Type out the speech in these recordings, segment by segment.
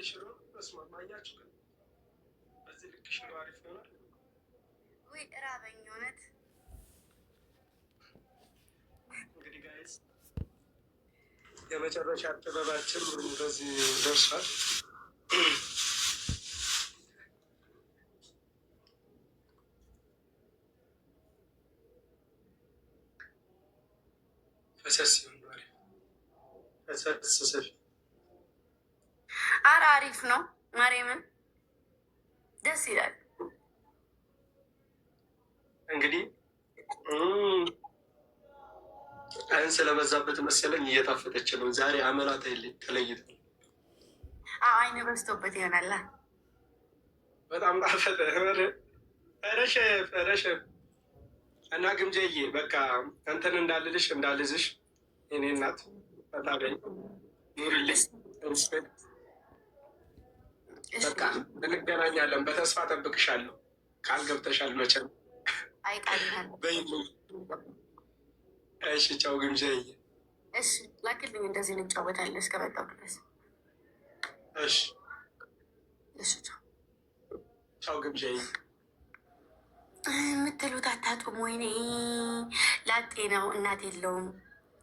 ሽሮ መስማ ማያችሁ ግን በዚህ ልክ ሽሮ አሪፍ ይሆናል ወይ? እራበኝ እውነት። እንግዲህ ጋይስ የመጨረሻ ጥበባችን በዚህ ደርሷል። ፈሰስ ይሆናል። ፈሰስ ሰፊ አረ አሪፍ ነው። ማርያምን ደስ ይላል። እንግዲህ አይን ስለበዛበት መሰለኝ እየጣፈጠች ነው ዛሬ። አመላት አይልኝ ተለይቶ አይን በዝቶበት ይሆናላ። በጣም ጣፈጠ። ረሸ እና ግምጀዬ በቃ እንትን እንዳልልሽ እንዳልዝሽ የኔ እናት በታገኝ ኑርልሽ። ሪስፔክት በቃ እንገናኛለን። በተስፋ ጠብቅሻለሁ። ቃል ገብተሻል መቼም። እሺ ቻው ግምጀዬ። እሺ ላክልኝ። እንደዚህ እንጫወታለን እስከመጣሁ ድረስ። እሺ እሺ ቻው ግምጀዬ። የምትሉት አታጡም። ወይኔ ላጤ ነው፣ እናት የለውም።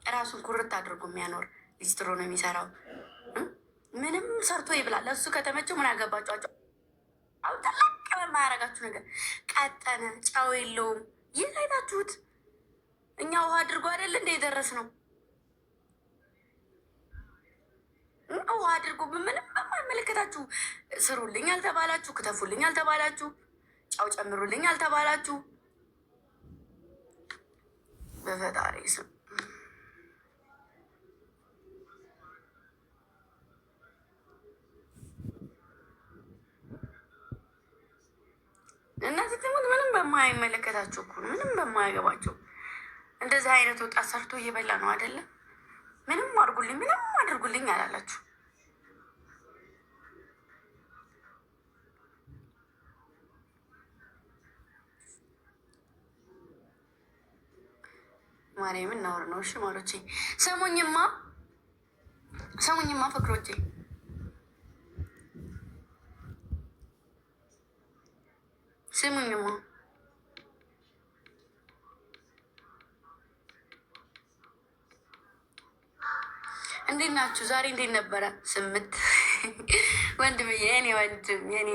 እራሱን ኩርት አድርጎ የሚያኖር ሊስትሮ ነው የሚሰራው። ምንም ሰርቶ ይብላል። ለሱ ከተመቸው ምን አገባቸው? አሁን ተላቅ በማያረጋችሁ ነገር ቀጠነ። ጫው የለውም። ይህ አይታችሁት? እኛ ውሃ አድርጎ አይደል እንደ የደረስ ነው። ውሃ አድርጎ ምንም በማይመለከታችሁ ስሩልኝ አልተባላችሁ፣ ክተፉልኝ አልተባላችሁ፣ ጫው ጨምሩልኝ አልተባላችሁ። በፈጣሪ ስም እነዚህ ትሙት ምንም በማይመለከታቸው እኮ ምንም በማያገባቸው እንደዚህ አይነት ወጣት ሰርቶ እየበላ ነው አይደለም። ምንም አድርጉልኝ ምንም አድርጉልኝ አላላችሁ። ማርያምን እናወር ነው። እሺ ማሮቼ ሰሙኝማ ፍቅሮቼ ስሙኝማ። እንዴት ናችሁ? ዛሬ እንዴት ነበረ? ስምት ወንድም የኔ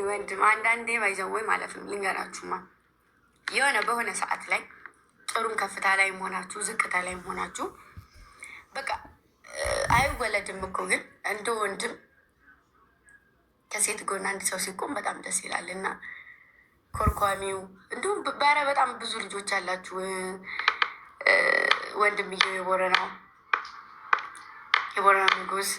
ወንድም አንዳንዴ ባይዘወይ ማለት ነው። ልንገራችሁማ የሆነ በሆነ ሰዓት ላይ ጥሩም ከፍታ ላይ ሆናችሁ ዝቅታ ላይ ሆናችሁ በቃ አይወለድም እኮ ግን እንደ ወንድም ከሴት ጎን አንድ ሰው ሲቆም በጣም ደስ ይላል። እና ኮርኳሚው እንዲሁም ባረ በጣም ብዙ ልጆች አላችሁ። ወንድምዬ የቦረናው ንጉስ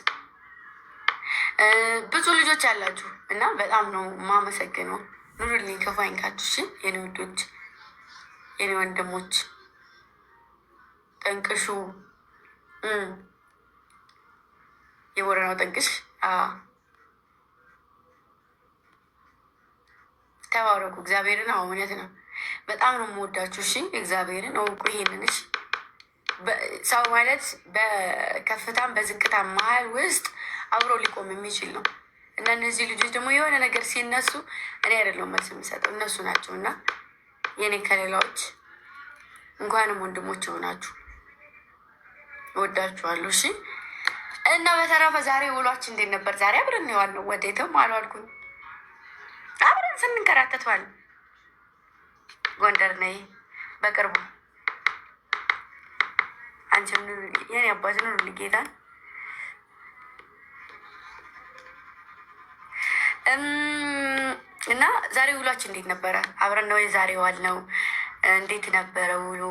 ብዙ ልጆች አላችሁ እና በጣም ነው የማመሰግነው። ኑሩልኝ፣ ክፉ አይንካችሁ። እሺ የኔ ወዶች፣ የኔ ወንድሞች፣ ጠንቅሹ የቦረናው ጠንቅሽ ተባረኩ። እግዚአብሔርን እውነት ነው በጣም ነው የምወዳችሁ። እሺ እግዚአብሔርን እውቁ። ይሄንንሽ ሰው ማለት በከፍታም በዝቅታም መሀል ውስጥ አብሮ ሊቆም የሚችል ነው እና እነዚህ ልጆች ደግሞ የሆነ ነገር ሲነሱ እኔ አይደለሁም መልስ የምሰጠው እነሱ ናቸው። እና የኔ ከሌላዎች እንኳንም ወንድሞች ሆናችሁ እወዳችኋለሁ። እሺ እና በተረፈ ዛሬ ውሏችን እንዴት ነበር? ዛሬ አብረን የዋልነው ወዴትም አልዋልኩኝ። አብረን ስንንከራተቷል። ጎንደር ነይ በቅርቡ አንቺም የኔ አባት ኑሩልኝ ጌታን። እና ዛሬ ውሏችን እንዴት ነበረ? አብረን ነው የዛሬ ዋልነው። እንዴት ነበረ ውሎ?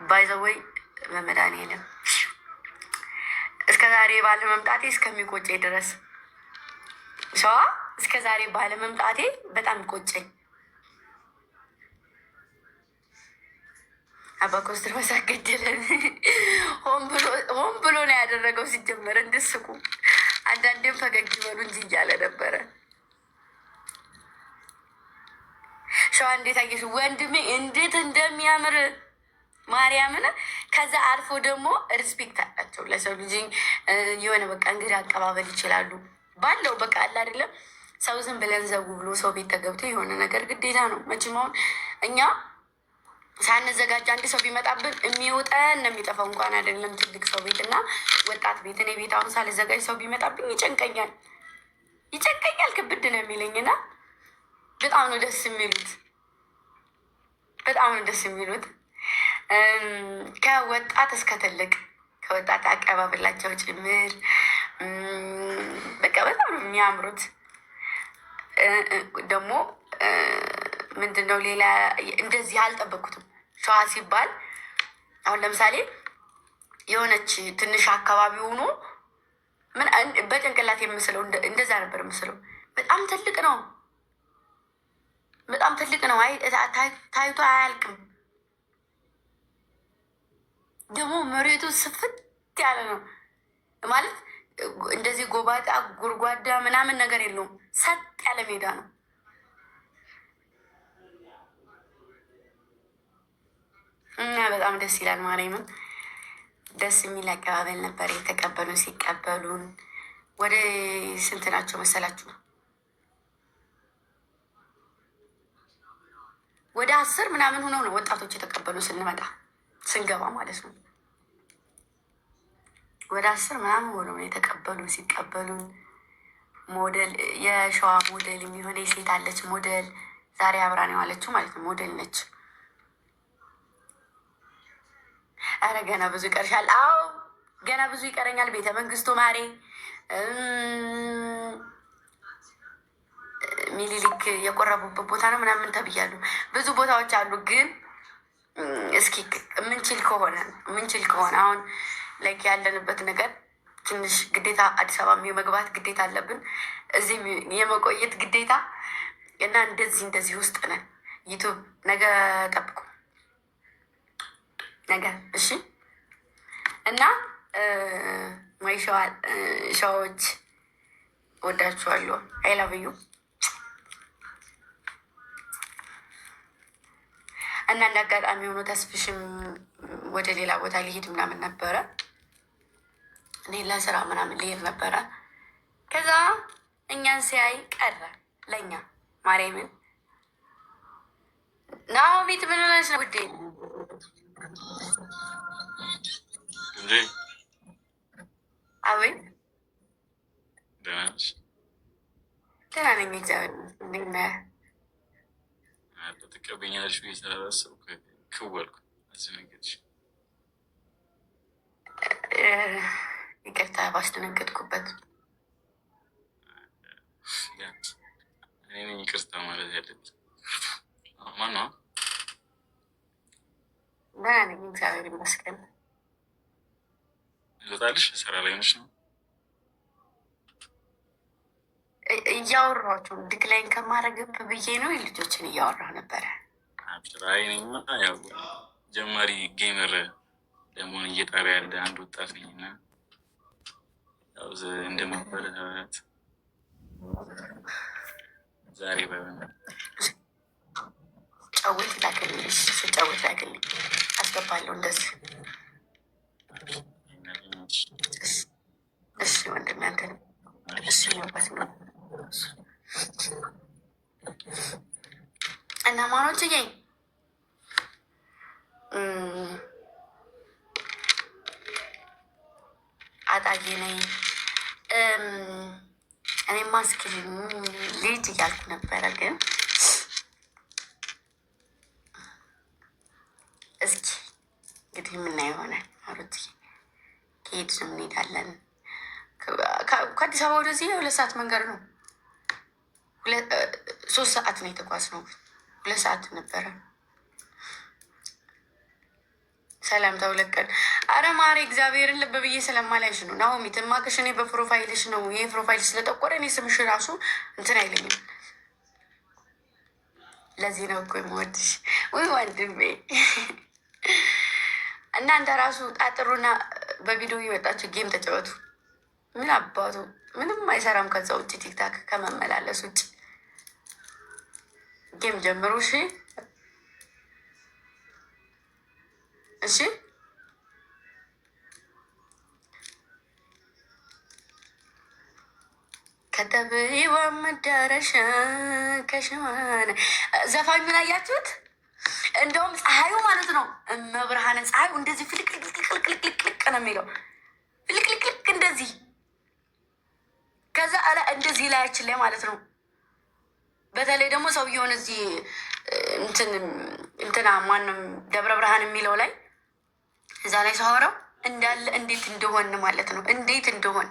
ባይዘወይ በመድኃኒዓለም እስከ ዛሬ ባለመምጣቴ እስከሚቆጨኝ ድረስ ሸዋ እስከ ዛሬ ባለመምጣቴ በጣም ቆጨኝ። አባ ኮስትር መሳገደለን ሆን ብሎ ነው ያደረገው። ሲጀመር እንድስቁ አንዳንዴም ፈገግ ይበሉ እንጂ እያለ ነበረ። ሸዋ እንዴት አየሽ ወንድሜ? እንዴት እንደሚያምር ማርያምን። ከዛ አልፎ ደግሞ ሪስፔክት አላቸው ለሰው ልጅ የሆነ በቃ እንግዲህ አቀባበል ይችላሉ። ባለው በቃ አለ አይደለም። ሰው ዝም ብለን ዘው ብሎ ሰው ቤት ተገብቶ የሆነ ነገር ግዴታ ነው መቼም። አሁን እኛ ሳንዘጋጅ አንድ ሰው ቢመጣብን የሚወጠን ነው የሚጠፋው። እንኳን አይደለም ትልቅ ሰው ቤት እና ወጣት ቤት። እኔ ቤት አሁን ሳልዘጋጅ ሰው ቢመጣብኝ ይጨንቀኛል፣ ይጨንቀኛል። ክብድ ነው የሚለኝና በጣም ነው ደስ የሚሉት፣ በጣም ነው ደስ የሚሉት። ከወጣት እስከ ትልቅ ከወጣት አቀባበላቸው ጭምር በቃ በጣም ነው የሚያምሩት። ደግሞ ምንድነው ሌላ እንደዚህ አልጠበኩትም። ሸዋ ሲባል አሁን ለምሳሌ የሆነች ትንሽ አካባቢ ሆኖ ምን በጭንቅላት የምስለው እንደዛ ነበር የምስለው። በጣም ትልቅ ነው፣ በጣም ትልቅ ነው። ታይቶ አያልቅም። ደግሞ መሬቱ ስፍት ያለ ነው ማለት እንደዚህ ጎባጣ ጉርጓዳ ምናምን ነገር የለውም። ሰጥ ያለ ሜዳ ነው። እና በጣም ደስ ይላል። ማርያምን ደስ የሚል አቀባበል ነበር የተቀበሉን። ሲቀበሉን ወደ ስንት ናቸው መሰላችሁ? ወደ 10 ምናምን ሆነው ነው ወጣቶች የተቀበሉ ስንመጣ ስንገባ ማለት ነው። ወደ 10 ምናምን ሆነው ነው የተቀበሉን። ሲቀበሉን ሞዴል የሸዋ ሞዴል የሚሆነ የሴት አለች ሞዴል ዛሬ አብራ ነው ያለችው ማለት ነው። ሞዴል ነች። አረ ገና ብዙ ይቀርሻል። አዎ ገና ብዙ ይቀረኛል። ቤተ መንግስቱ ማሬ ሚኒሊክ የቆረቡበት ቦታ ነው ምናምን ተብያሉ። ብዙ ቦታዎች አሉ። ግን እስኪ የምንችል ከሆነ አሁን ላይ ያለንበት ነገር ትንሽ ግዴታ አዲስ አበባ የመግባት ግዴታ አለብን፣ እዚህ የመቆየት ግዴታ እና እንደዚህ ውስጥ ነን። ዩቱብ ነገ ጠብቁ፣ ነገ እሺ። እና ወይ ሸዋዎች ወዳችኋለሁ። አይላብዩ እና እንደ አጋጣሚ ሆኖ ተስፍሽም ወደ ሌላ ቦታ ሊሄድ ምናምን ነበረ። እኔ ለስራ ምናምን ሊሄድ ነበረ። ከዛ እኛን ሲያይ ቀረ። ለእኛ ማርያምን ናሆሚት ምን ሆነሽ ነው ውዴ? አቤት ደህና ነኝ እግዚአብሔር ይመስገን። ትቀበኛለሽ ብዬ ስላላሰብኩ ክወልኩ አስደነገጥሽ። ይቅርታ ባስደነገጥኩበት። እኔ ነኝ ይቅርታ ማለት ያለብኝ። ማነው? ደህና ነኝ እግዚአብሔር ይመስገን። ልወጣልሽ? ስራ ላይ ነሽ ነው? እያወራኋቸው ዲክላይን ከማድረግብ ብዬ ነው። ልጆችን እያወራሁ ነበረ። ያው ጀማሪ ጌመር ለመሆን እየጣረ ያለ አንድ ወጣት ነኝ እና ያው እንደመበረታት ዛሬ ጫወት ላክልሽ፣ ስጫወት ላክልኝ አስገባለሁ። እንደዚህ እሺ ወንድም ያንተ ነው። እሺ በት ነው እና ማኖችዬ አጣዬ ነኝ። እኔ ማስኪል ልጅ እያልኩ ነበረ፣ ግን እስኪ እንግዲህ የምናየው ይሆናል። አሩት ከሄድን እንሄዳለን። ከአዲስ አበባ ወደዚህ 2 ሰዓት መንገድ ነው። 3 ሰዓት ነው የተጓዝነው። 2 ሰዓት ነበረ። ሰላም ተውለቀን። አረ ማሬ እግዚአብሔርን ልብ ብዬ ስለማላይሽ ነው ናሆሚ ትማቅሽ። እኔ በፕሮፋይልሽ ነው ይሄ ፕሮፋይል ስለጠቆረ እኔ ስምሽ ራሱ እንትን አይለኝም። ለዚህ ነው እኮ የምወድሽ። ወይ ወንድሜ እናንተ ራሱ ጣጥሩና በቪዲዮ እየወጣችሁ ጌም ተጫወቱ። ምን አባቱ ምንም አይሰራም። ከዛ ውጭ ቲክታክ ከመመላለስ ውጭ ጌም ጀምሩ። እሺ እሺ። ከተብይዋ መዳረሻ ከሸዋነ ዘፋኙን አያችሁት? እንደውም ፀሐዩ ማለት ነው እመብርሃነ ፀሐዩ እንደዚህ ፍልቅልቅልቅልቅልቅ ነው የሚለው ፍልቅልቅልቅ እንደዚህ ከዛ አላ እንደዚህ ላያችን ላይ ማለት ነው። በተለይ ደግሞ ሰውየውን እዚህ እንትና ማንም ደብረ ብርሃን የሚለው ላይ እዛ ላይ ሳወራው እንዳለ እንዴት እንደሆን ማለት ነው። እንዴት እንደሆን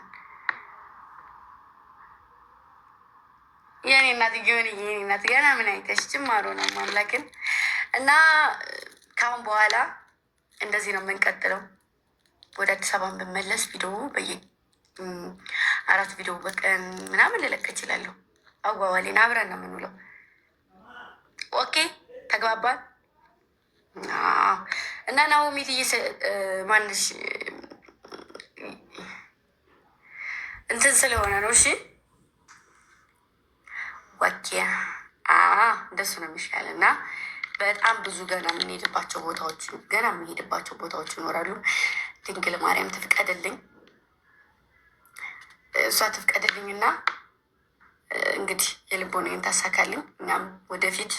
የኔ እናት ሆን የኔ እናት ገና ምን አይተሽ ጭማሮ ነው ማምላክን እና ከአሁን በኋላ እንደዚህ ነው የምንቀጥለው። ወደ አዲስ አበባን ብመለስ ቪዲዮ 4 ቪዲዮ በቀን ምናምን ልለቅ እችላለሁ። አዋዋሌን አብረን ነው የምንውለው። ኦኬ ተግባባል። እና ናሆሚት ማንሽ እንትን ስለሆነ ነው። እሺ ወኪ እንደሱ ነው የሚሻል። እና በጣም ብዙ ገና የምንሄድባቸው ቦታዎች ይኖራሉ። ድንግል ማርያም ትፍቀድልኝ፣ እሷ ትፍቀድልኝ እና እንግዲህ የልቦናዬን ታሳካልኝ። እናም ወደፊት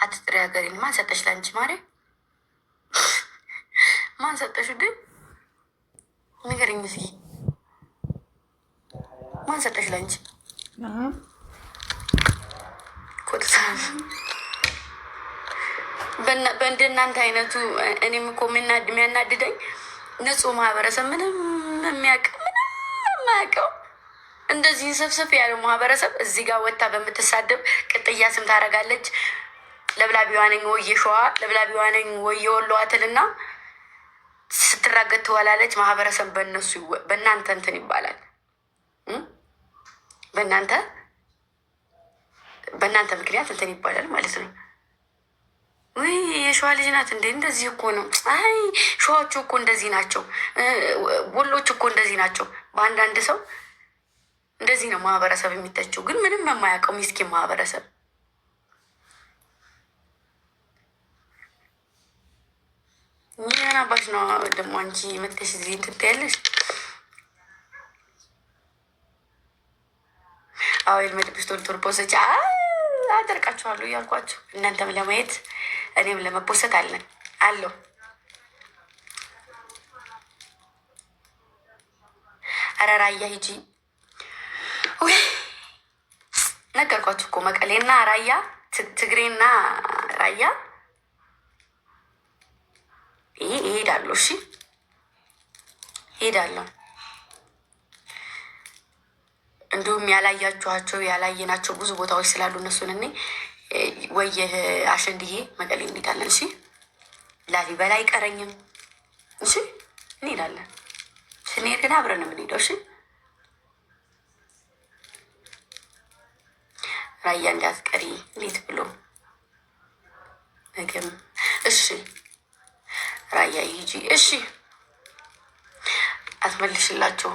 አትጥሪ ሀገሬን። ማን ሰጠሽ ለአንቺ ማርያም? ማን ሰጠሽ? ግን ንገረኝ እስኪ ማን ሰጠሽ ለአንቺ? በእንደናንተ አይነቱ እኔም እኮ የሚያናድደኝ ንጹህ ማህበረሰብ ምንም የማያውቀው እንደዚህ ሰብሰብ ያለው ማህበረሰብ እዚህ ጋር ወጥታ በምትሳደብ ቅጥያ ስም ታደርጋለች። ለብላቢዋ ነኝ ወይ ሸዋ፣ ለብላቢዋ ነኝ ወይ የወሎ አትልና ስትራገጥ ትወላለች። ማህበረሰብ በእናንተ እንትን ይባላል። በእናንተ ምክንያት እንትን ይባላል ማለት ነው። ወይ የሸዋ ልጅ ናት እንዴ? እንደዚህ እኮ ነው። አይ ሸዋዎቹ እኮ እንደዚህ ናቸው፣ ወሎች እኮ እንደዚህ ናቸው። በአንዳንድ ሰው እንደዚህ ነው ማህበረሰብ የሚተቸው። ግን ምንም የማያውቀው ሚስኪን ማህበረሰብ ይህን አባሽ ነው ደግሞ አንቺ መጥተሽ እዚህ እንትን ትያለሽ። አዌል መድብስ ቶልቶል ፖሰች አደርቃችኋለሁ እያልኳቸው እናንተም ለማየት እኔም ለመፖሰት አለው። ኧረ ራያ ሂጂ። ነገርኳችሁ እኮ መቀሌና ራያ፣ ትግሬና ራያ ይሄዳለሁ። እሺ ይሄዳለሁ። እንዲሁም ያላየናቸው ብዙ ቦታዎች ስላሉ እነሱን እኔ ወይ አሸንድዬ መቀሌ እንሄዳለን። እሺ ላሊበላ አይቀረኝም። እሺ እንሄዳለን። ስንሄድ ግን አብረን የምንሄደው። እሺ ራያ እንዳትቀሪ እንዴት ብሎ ነገም። እሺ ራያ ሂጂ። እሺ አትመልሽላቸው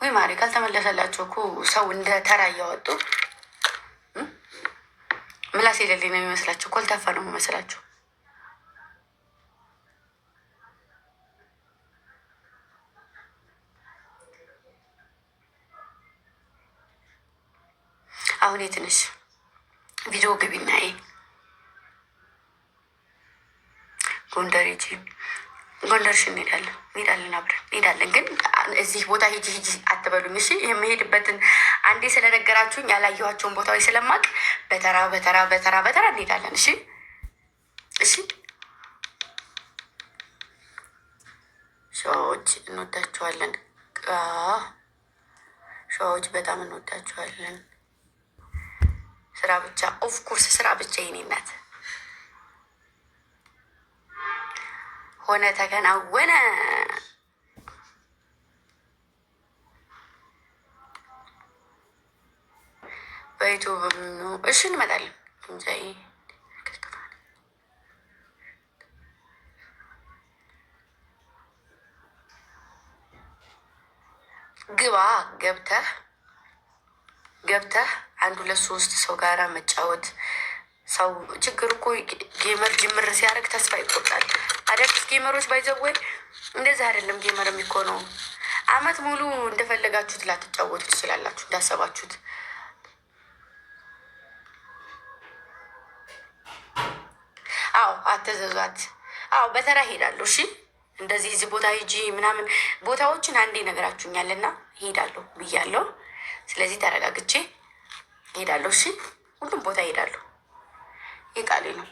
ወይ ማሪ? ካልተመለሰላቸው እኮ ሰው እንደ ተራ እያወጡ ምላስ የሌለኝ ነው የሚመስላቸው። ኮልታፋ ነው የሚመስላቸው። አሁን የት ነሽ? ቪዲዮ ግቢና ጎንደር ሂጂ። ጎንደርሽ እንሄዳለን አብረን እንሄዳለን። ግን እዚህ ቦታ ሂጂ አትበሉኝ እሺ። የምሄድበትን አንዴ ስለነገራችሁኝ ያላየኋቸውን ቦታዎች ስለማቅ በተራ እንሄዳለን። እሺ እሺ። ሸዋዎች እንወዳችኋለን። ሸዋዎች በጣም እንወዳችኋለን። ስራ ብቻ ኦፍኮርስ ስራ ብቻ የኔ እናት ሆነ ተከናወነ። በዩቱብ እሺ እንመጣለን። እንጃይ ግባ ገብተህ 1-2-3 ሰው ጋራ መጫወት። ሰው ችግር እኮ ጌመር ጅምር ሲያደርግ ተስፋ ይቆርጣል። አዳዲስ ጌመሮች ባይዘወይ እንደዚህ አይደለም ጌመር የሚኮነው። አመት ሙሉ እንደፈለጋችሁት ላትጫወቱ ትችላላችሁ እንዳሰባችሁት። አዎ አትዘዟት። አዎ በተራ ሄዳለሁ። እሺ እንደዚህ እዚህ ቦታ ሂጂ ምናምን ቦታዎችን አንዴ ነገራችሁኛልና ሄዳለሁ ብያለሁ። ስለዚህ ተረጋግቼ ሄዳለሁ። እሺ ሁሉም ቦታ ሄዳለሁ። ይቃሌ ነው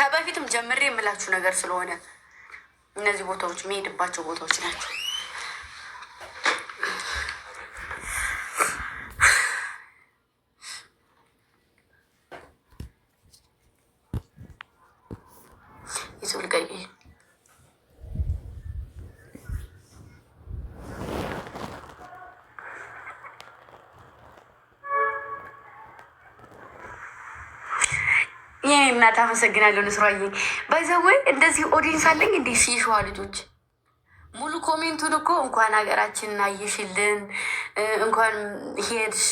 ከበፊትም ጀምሬ የምላችሁ ነገር ስለሆነ እነዚህ ቦታዎች የሚሄድባቸው ቦታዎች ናቸው። ይዞልቀይ ይህ እናት አመሰግናለሁ። ንስሯዬ ባይዘወይ እንደዚህ ኦዲንስ አለኝ እንዴ ሲሸዋ ልጆች ሙሉ ኮሜንቱን እኮ እንኳን ሀገራችንን አየሽልን እንኳን ሄድሽ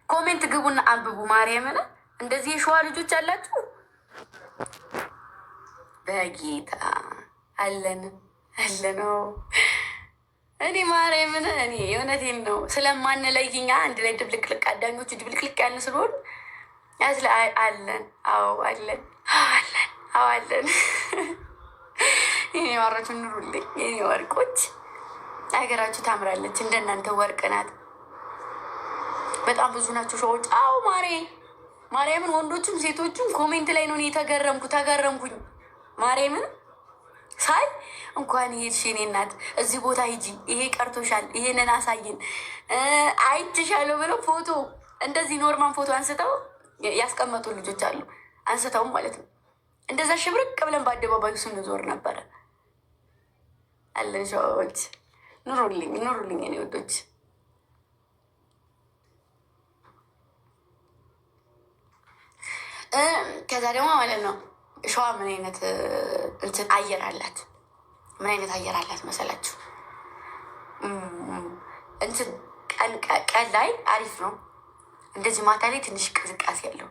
ኮሜንት ግቡና አንብቡ። ማርያምን እንደዚህ የሸዋ ልጆች አላችሁ። በጌታ አለን ነው። እኔ ማርያምን እኔ የእውነቴን ነው ስለማንለይኛ አንድ ላይ ድብልቅልቅ አዳኞቹ ድብልቅልቅ ያልን ስለሆን ያስለ አለን። አዎ አለን። አለን። አዎ አለን። የኔ ዋሮች ኑሩልኝ የኔ ወርቆች። ሀገራችሁ ታምራለች። እንደናንተ ወርቅ ናት። በጣም ብዙ ናቸው ሰዎች። አዎ ማርያምን ወንዶቹም ሴቶቹም ኮሜንት ላይ ነው ተገረምኩኝ። ማርያምን ሳይ እንኳን ሄድሽ የኔ እናት እዚህ ቦታ ሂጂ፣ ይሄ ቀርቶሻል፣ ይሄንን አሳይን አይችሻለሁ ብለው ፎቶ እንደዚህ ኖርማን ፎቶ አንስተው ያስቀመጡ ልጆች አሉ። አንስተውም ማለት ነው። እንደዛ ሽብርቅ ብለን በአደባባዩ ስንዞር ነበረ። አለን ሸዋዎች ኑሩልኝ እኔ ወዶች። ከዛ ደግሞ ማለት ነው ሸዋ ምን አይነት እንትን አየር አላት? ምን አይነት አየር አላት መሰላችሁ? እንትን ቀን ላይ አሪፍ ነው። እንደዚህ ማታ ላይ ትንሽ ቅዝቃዜ የለው።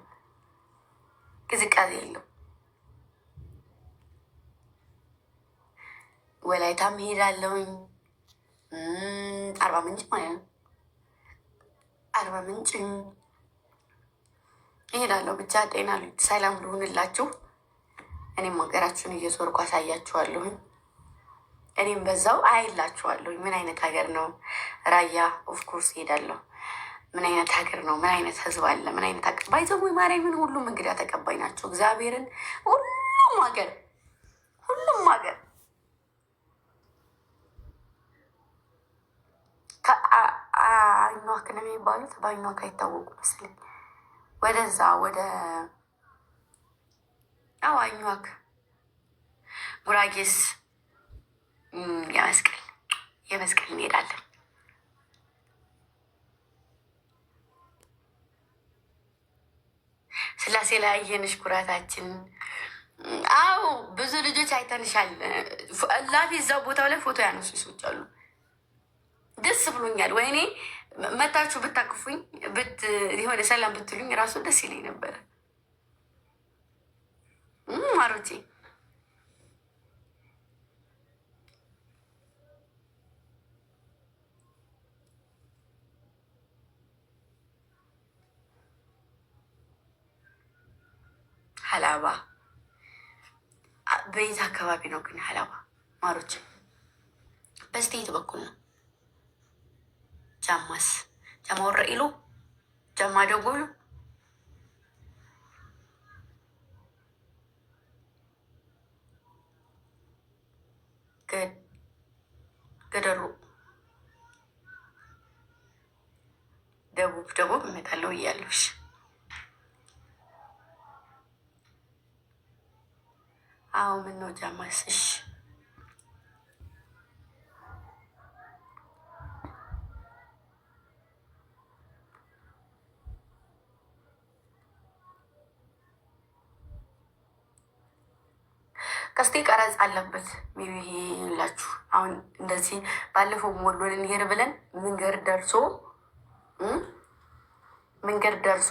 ወላይታም ሄዳለሁኝ። አርባ ምንጭ ማለት ነው። አርባ ምንጭ እሄዳለሁ። ብቻ ጤና ሰላም ልሁንላችሁ። እኔም ሀገራችሁን እየዞርኩ አሳያችኋለሁኝ። እኔም በዛው አይላችኋለሁኝ ምን አይነት ሀገር ነው ራያ። ኦፍኮርስ እሄዳለሁ። ምን አይነት ሀገር ነው? ምን አይነት ህዝብ አለ? ምን አይነት ባይዘው ማርያምን ሁሉም እንግዳ ተቀባይ ናቸው። እግዚአብሔርን ሁሉም ሀገር አኟክ ነው የሚባሉት። በአኟክ አይታወቁ መስለኝ። ወደዛ ወደ አኟክ ጉራጌስ የመስቀል እንሄዳለን። ስላሴ ላይ አየንሽ ኩራታችን። አዎ ብዙ ልጆች አይተንሻል። ላፊ እዛው ቦታው ላይ ፎቶ ያነሱ ሰዎች አሉ። ደስ ብሎኛል። ወይኔ መታችሁ ብታቅፉኝ የሆነ ሰላም ብትሉኝ ራሱ ደስ ይለኝ ነበረ። ማሮቼ ሀላባ በየት አካባቢ ነው ግን ሀላባ? ማሮች በስቴት በኩል ነው። ጃማ ወረኢሉ፣ ጃማ ደጎሉ፣ ገደሩ፣ ደቡብ እመጣለሁ እያለሽ አዎ ምን ነው ጃማስ? እሺ ቀስቴ ቀረጽ አለበት ይላችሁ። አሁን እንደዚህ ባለፈው ሞሎን እንሄድ ብለን መንገድ ደርሶ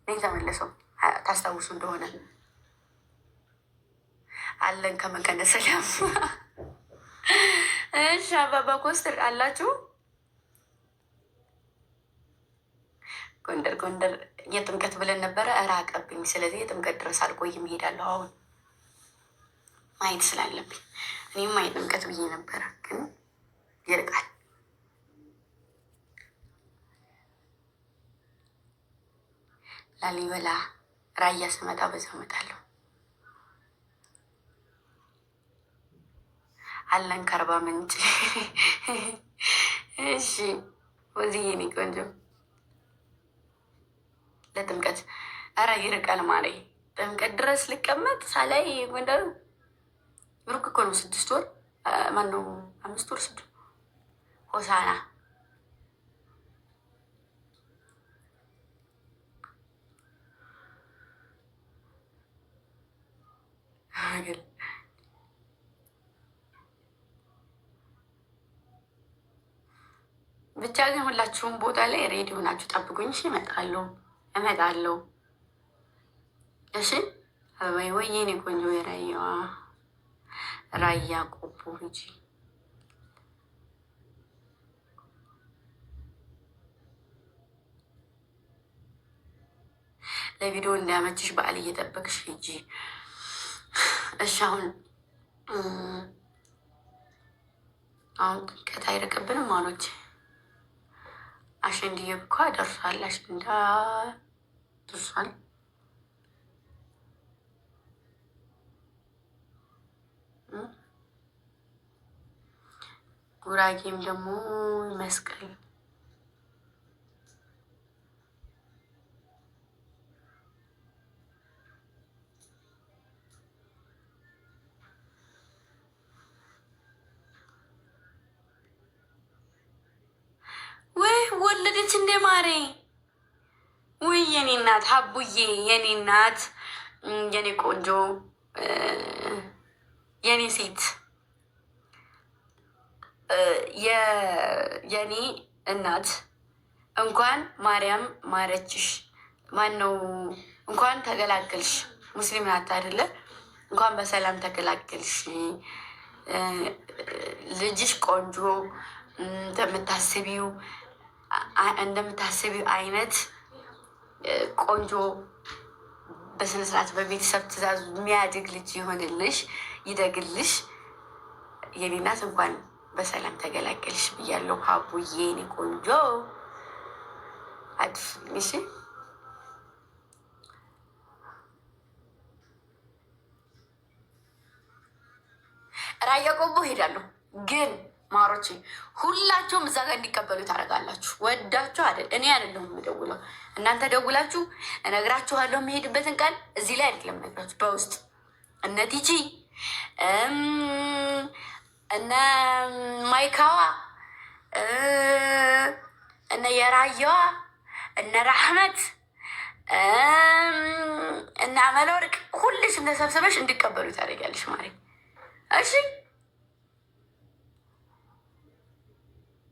ነው የተመለሰው። ታስታውሱ እንደሆነ አለን ከመቀነ ሰላም። እሺ አባባ ኮስትር አላችሁ? ጎንደር የጥምቀት ብለን ነበረ እራቀብኝ። ስለዚህ የጥምቀት ድረስ አልቆይም፣ እሄዳለሁ። አሁን ማየት ስላለብኝ እኔም ማየት ጥምቀት ብዬ ነበረ፣ ግን ይርቃል። ላሊበላ ራያ ስመጣ በዛ እመጣለሁ። አለን ከአርባ ምንጭ። እሺ ወዚህ የኔ ቆንጆ ለጥምቀት ኧረ ይርቃል ማሬ። ጥምቀት ድረስ ልቀመጥ ሳላይ ጎንደር ሩቅ እኮ ነው። 6 ወር ማነው 5 ወር 6 ሆሳና ብቻ ግን ሁላችሁም ቦታ ላይ ሬዲ ሆናችሁ ጠብቁኝ። እሺ እመጣለሁ። እሺ አበባዬ ወይ የኔ ቆንጆ የራያዋ ራያ ቆቦ ሂጂ። ለቪዲዮ እንዲያመችሽ በዓል እየጠበቅሽ ሂጂ። እሺ አሁን ጥምቀት አይረቅብንም አሎች። አሸንድዬ እኮ ደርሷል። አሸንዳ ደርሷል። ጉራጌም ደግሞ መስቀል ወለደች እንደ ማሬ። ውይ የኔ እናት ሀቡዬ፣ የኔ እናት፣ የኔ ቆንጆ፣ የኔ ሴት፣ የኔ እናት እንኳን ማርያም ማረችሽ። ማን ነው? እንኳን ተገላገልሽ። ሙስሊም ናት አይደለ? እንኳን በሰላም ተገላገልሽ። ልጅሽ ቆንጆ እንደምታስቢው አይነት ቆንጆ በስነስርዓት በቤተሰብ ትእዛዝ የሚያድግ ልጅ ይሆንልሽ፣ ይደግልሽ። የኔ እናት እንኳን በሰላም ተገላገልሽ ብያለሁ። ሀቡዬ የኔ ቆንጆ አድፍልሽ። ራያ ቆቦ ሄዳለሁ ግን ማሮቼ ሁላቸውም እዛ ጋር እንዲቀበሉ ታደርጋላችሁ። ወዳችሁ አይደል? እኔ አይደለሁም የምደውለው፣ እናንተ ደውላችሁ እነግራችኋለሁ። የምሄድበትን ቀን እዚህ ላይ አይደለም እነግራችሁ፣ በውስጥ እነ ቲጂ እነ ማይካዋ እነ የራያዋ እነ ራህመት እነ አመለወርቅ ሁልሽም ተሰብስበሽ እንዲቀበሉ ታደርጊያለሽ ማለት እሺ።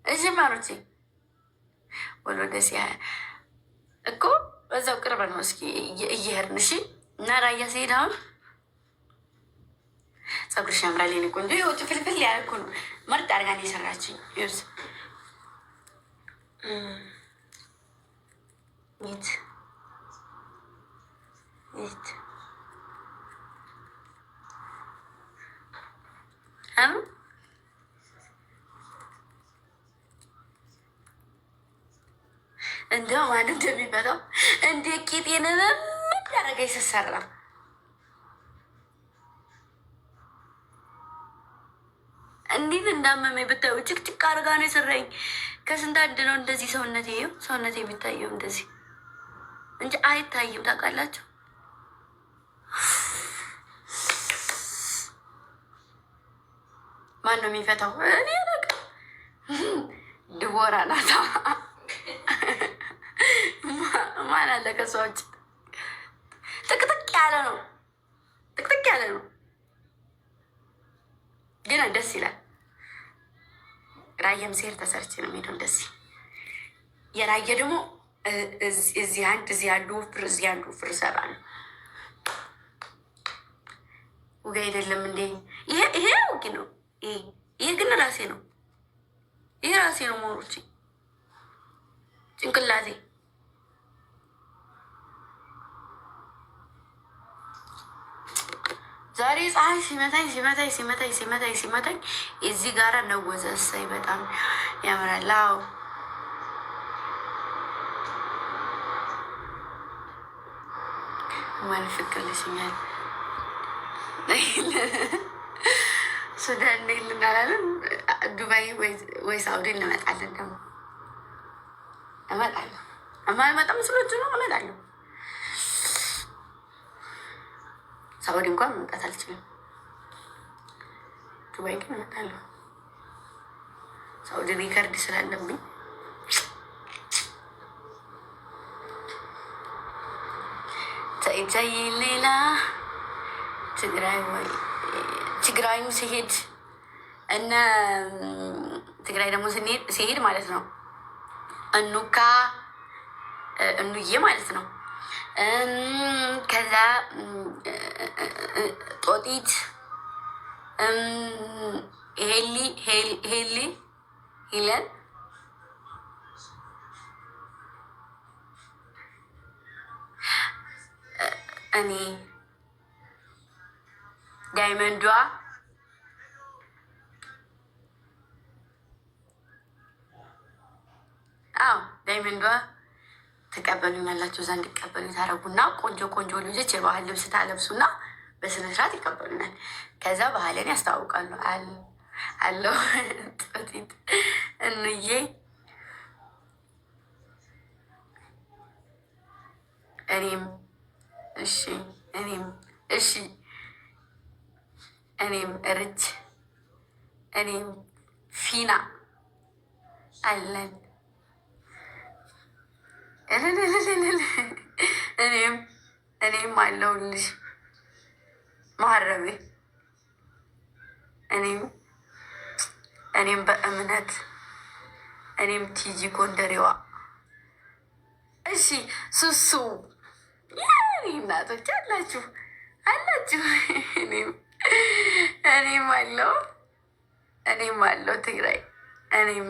እዚህ ማሮቼ ወሎ ደስ እኮ በዛው ቅርብ ነው። እስኪ እየሄድን እሺ። እና ራያ ሲሄድ አሁን ፀጉርሽ ያምራል የኔ ቆንጆ። ይወጡ ፍልፍል ያልኩ ነው። ምርጥ አድርጋን የሰራችኝ ይብስ ይት እንደው ማን እንደሚበላው እንደ ቂጤን ያደረገኝ ስሰራ እንዴት እንዳመመኝ ብታዩ። ጭቅጭቅ አድርጋ ነው የሰራኝ። ከስንት አንድ ነው እንደዚህ ሰውነቴ የሚታየው እንደዚህ እንጂ አይታይም። ታውቃላችሁ? ማን ነው የሚፈታው? እኔ ረቅ ድቦራ ናታ። ማን አለ ከሰዎች? ጥቅጥቅ ያለ ነው ግን ደስ ይላል። ራየም ሴር ተሰርች ነው የሚሄደው እንደዚህ። የራየ ደግሞ እዚህ አንድ እዚህ አንዱ ወፍር እዚህ አንዱ ወፍር እሰራለሁ። ውጋ አይደለም እንዴ? ይሄ ውጊ ነው። ይሄ ግን ራሴ ነው። ይሄ ራሴ ነው ሞሮች ጭንቅላቴ ዛሬ ፀሐይ ሲመታኝ እዚህ ጋራ ነወዘ። እሰይ በጣም ያምራል። አዎ ማለት ፍቅር ልሽኛል። ሱዳን እንሄድልናለን። ዱባይ ወይ ሳውዲ እንመጣለን። ደግሞ እመጣለሁ። እማልመጣም ስለሆነ ነው እመጣለሁ። ሳውዲ እንኳን መምጣት አልችልም። ዱባይ ግን እመጣለሁ። ሳውዲ ሪከርድ ስላለብኝ ተይታይ ሌላ ትግራይም ሲሄድ እነ ትግራይ ደግሞ ሲሄድ ማለት ነው እኑዬ ማለት ነው። ከዛ ጦጢት ሄለን እኔ ዳይመንዷ ዳይመንዷ ትቀበሉኛላችሁ። እዛ እንዲቀበሉ ታረጉና ቆንጆ ቆንጆ ልጆች የባህል ልብስ ታለብሱና በስነስርዓት ይቀበሉናል። ከዛ ባህልን ያስተዋውቃሉ። አለው ጦጢት እንዬ እኔም እኔም እርች እኔም ፊና አለን። እኔም አለሁልሽ ማረቤ እኔም በእምነት እኔም ቲጂ ጎንደሬዋ። እሺ ሱሱ እናቶች አላችሁ። እኔም አለው ትግራይ እኔም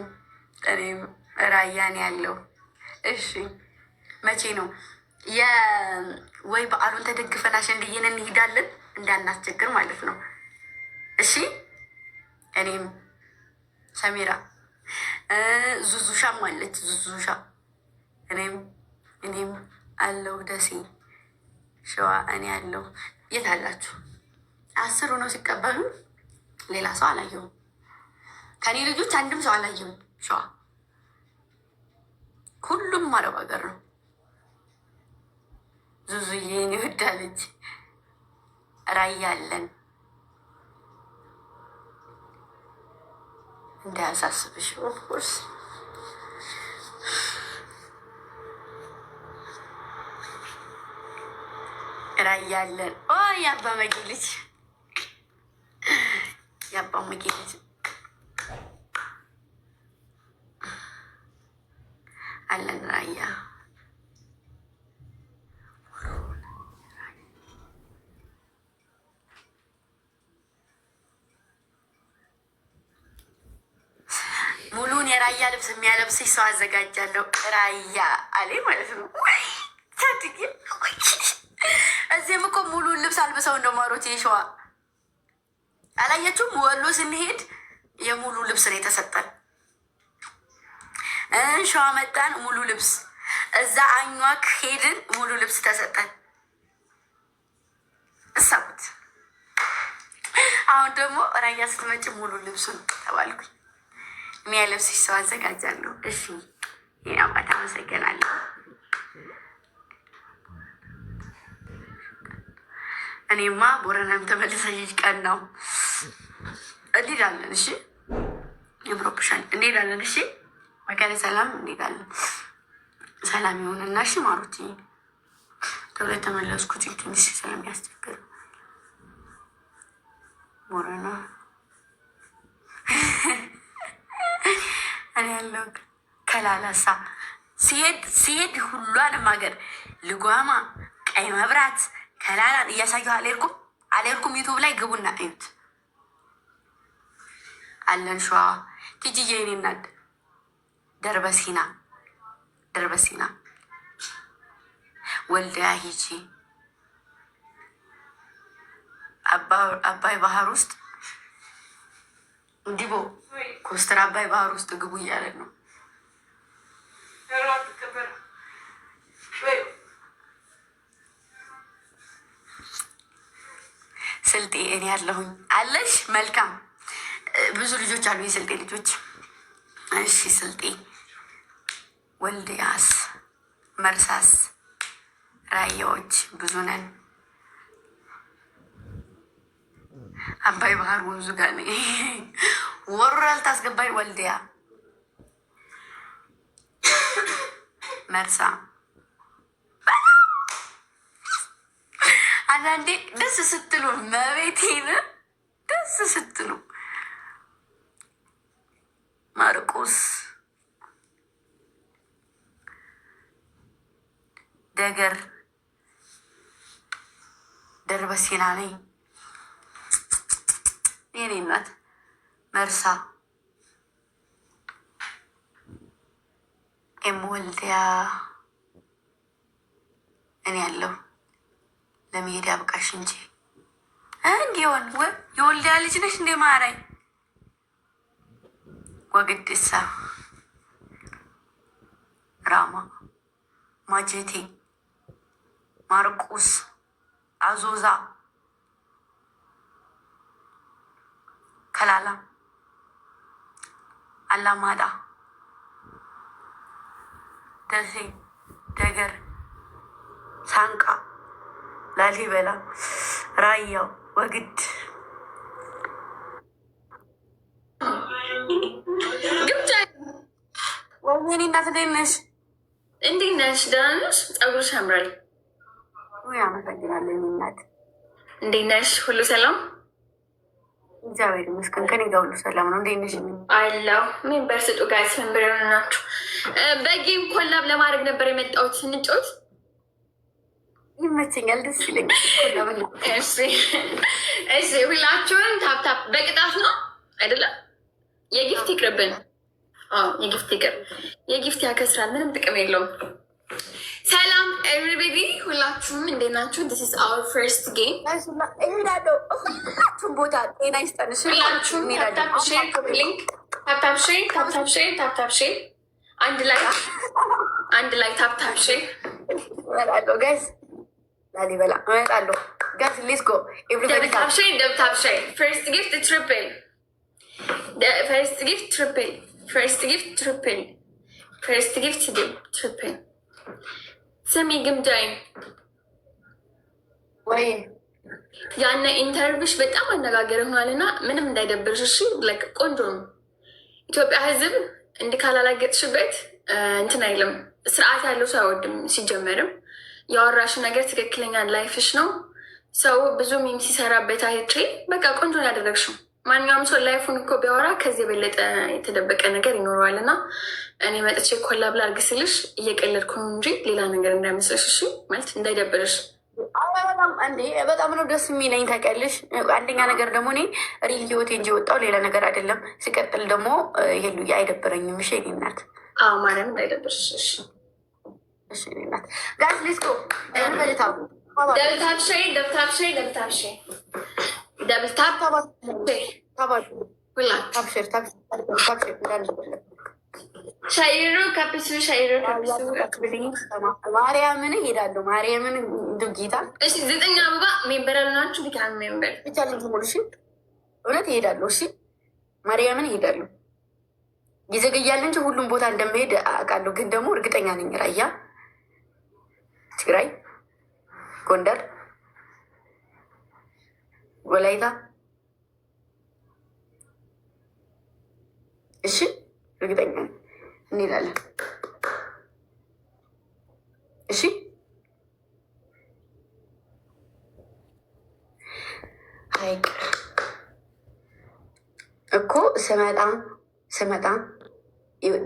ራያን ያለው። እሺ መቼ ነው ወይ በዓሉን ተደግፈን አሸንድዬን እንሄዳለን እንዳናስቸግር ማለት ነው። እሺ እኔም ሰሚራ ዙዙሻም አለች። ዙዙሻ እኔም አለው ደሴ ሸዋ እኔ አለው። የት አላችሁ? 10 ሆነው ሲቀበሉ ሌላ ሰው አላየሁም። ከኔ ልጆች አንድም ሰው አላየሁም። ሸዋ ሁሉም አረብ ሀገር ነው። ዙዙዬ እኔ ወዳለች ራያ አለን። እንዳያሳስብሽ ኦፍኮርስ ራያ አለን። የአባ መጌ ልጅ አለን ራያ። ሙሉን የራያ ልብስ የሚያለብስሽ ሰው አዘጋጃለሁ። ራያ አሌ ማለት ነው። ታድጌ እዚህም እኮ ሙሉን ልብስ አልብሰው እንደማሮት የሸዋ አላያችሁም? ወሎ ስንሄድ የሙሉ ልብስ ነው የተሰጠን። ሸዋ መጣን ሙሉ ልብስ፣ እዛ አኟክ ሄድን ሙሉ ልብስ ተሰጠን። እሰቡት። አሁን ደግሞ ራያ ስትመጭ ሙሉ ልብሱን ተባልኩኝ። የሚያለብስሽ ሰው አዘጋጃለሁ። እሺ ይህ አባት አመሰግናለሁ። እኔማ ቦረናም ተመልሰሽ ቀን ነው እንሄዳለን። እሺ የምሮብሻል እንሄዳለን። እሺ መቀሌ ሰላም እንሄዳለን። ሰላም የሆነና እሺ ማሩት ተብሎ የተመለስኩት ትንሽ ስለሚያስቸግር ቦረና እኔ ያለው ከላላሳ ሲሄድ ሁሏንም ሀገር ልጓማ፣ ቀይ መብራት፣ ከላላን እያሳየሁ አልሄድኩም። አልሄድኩም። ዩቱብ ላይ ግቡና እዩት። አለን ሸዋ ቲጂዬ የኔ እናት ደርበሲና ወልዲያ ሂጂ አባይ ባህር ውስጥ እንዲቦ ኮስተር አባይ ባህር ውስጥ ግቡ እያለን ነው። ስልጤ እኔ ያለሁኝ አለሽ። መልካም ብዙ ልጆች አሉ፣ የስልጤ ልጆች። እሺ ስልጤ፣ ወልዲያስ፣ መርሳስ፣ ራያዎች ብዙ ነን። አባይ ባህር ወንዙ ጋር ነ ወራል ታስገባኝ። ወልዲያ፣ መርሳ። አንዳንዴ ደስ ስትሉ መቤቴን ደስ ስትሉ ማርቆስ፣ ደገር፣ ደርበሲና ነኝ የኔ እናት። መርሳ፣ ወልዲያ እኔ ያለው ለመሄድ ያብቃሽ እንጂ እንዲሆን የወልዲያ ልጅ ነሽ እንዴ? ማራይ ወግድሳ፣ ራማ፣ ማጀቴ፣ ማርቆስ፣ አዞዛ፣ ከላላ፣ አላማጣ፣ ደሴ፣ ደገር፣ ሳንቃ፣ ላሊበላ፣ ራያው፣ ወግድ ወይኔ እናት እንዴት ነሽ? እንዴት ነሽ? ደህና ነሽ? ፀጉርሽ ያምራል። አመሰግናለሁ። እናት እንዴት ነሽ? ሁሉ ሰላም? እግዚአብሔር ይመስገን። ከኔ ጋር ሁሉ ሰላም ነው። እንዴት ነሽ? አለሁ። ሜምበር ስጡ ጋይስ፣ ሜምበር ናችሁ። በጌም ኮላብ ለማድረግ ነበር የመጣሁት። እንጫወት። ይመቸኛል፣ ደስ ይለኛል። እሺ ሁላችሁም ታፕታፕ። በቅጣት ነው አይደለም? የጊፍት ይቅርብን። የጊፍት ይቅር። የጊፍት ያከስራል፣ ምንም ጥቅም የለውም። ሰላም ኤቭሪባዲ፣ ሁላችሁም እንዴት ናችሁ? ዲስ ኢዝ አወር ፈርስት ጌም። ሁላችሁም ቦታ ጤና ይስጠንሽ። ሁላችሁም ታፕታፕ ሼር፣ ታፕታፕ ሼር፣ አንድ ላይ ታፕታፕ ሼር። እመጣለሁ ጋይስ፣ ላሊበላ እመጣለሁ ጋይስ። ሌትስ ጎ ኤቭሪባዲ። ታፕታፕ ሼር። ፈርስት ጊፍት ትሪፕል፣ ፈርስት ጊፍት ትሪፕል፣ ፈርስት ጊፍት ትሪፕል፣ ፈርስት ጊፍት ትሪፕል። ስሚ ግምጃይ ወይ ያነ ኢንተርቪውሽ በጣም አነጋገር ሆኗል እና ምንም እንዳይደብርሽ እሺ። ቆንጆ ነው። ኢትዮጵያ ሕዝብ እንዲህ ካላላገጥሽበት እንትን አይልም። ስርዓት ያለው ሰው አይወድም። ሲጀመርም ያወራሽ ነገር ትክክለኛ ላይፍሽ ነው። ሰው ብዙ ሚም ሲሰራበት አይቼ በቃ ቆንጆ ነው ያደረግሽው። ማንኛውም ሰው ላይፉን እኮ ቢያወራ ከዚህ የበለጠ የተደበቀ ነገር ይኖረዋል እና እኔ መጥቼ ኮላ ብላ አድርግ ስልሽ እየቀለድኩ ነው እንጂ ሌላ ነገር እንዳይመስልሽ እሺ። ማለት እንዳይደብርሽ። በጣም ነው ደስ የሚለኝ ታውቂያለሽ። አንደኛ ነገር ደግሞ እኔ ሪል ህይወቴ እንጂ ወጣው ሌላ ነገር አይደለም። ሲቀጥል ደግሞ ይሄሉ አይደብረኝም። እሺ የእኔ እናት። ማርያም እንዳይደብርሽ እሺ። እሺ የእኔ እናት። ጋዝ ሌትስ ጎ። ደብልታፕ ሻይሩ ካፒሱ ማርያምን ሄዳለሁ። ማርያምን ጌታ። እሺ 9 አበባ ሜምበር አልናችሁ ቢካ ሜምበር ብቻ ልጅ ሙሉ እሺ። እውነት ሄዳለሁ። እሺ ማርያምን ሄዳለሁ። ይዘገያል እንጂ ሁሉም ቦታ እንደምሄድ አውቃለሁ። ግን ደግሞ እርግጠኛ ነኝ ራያ፣ ትግራይ፣ ጎንደር፣ ወላይታ እሺ እርግጠኛ እንሄዳለን። እሺ ሀይቅ እኮ ስመጣ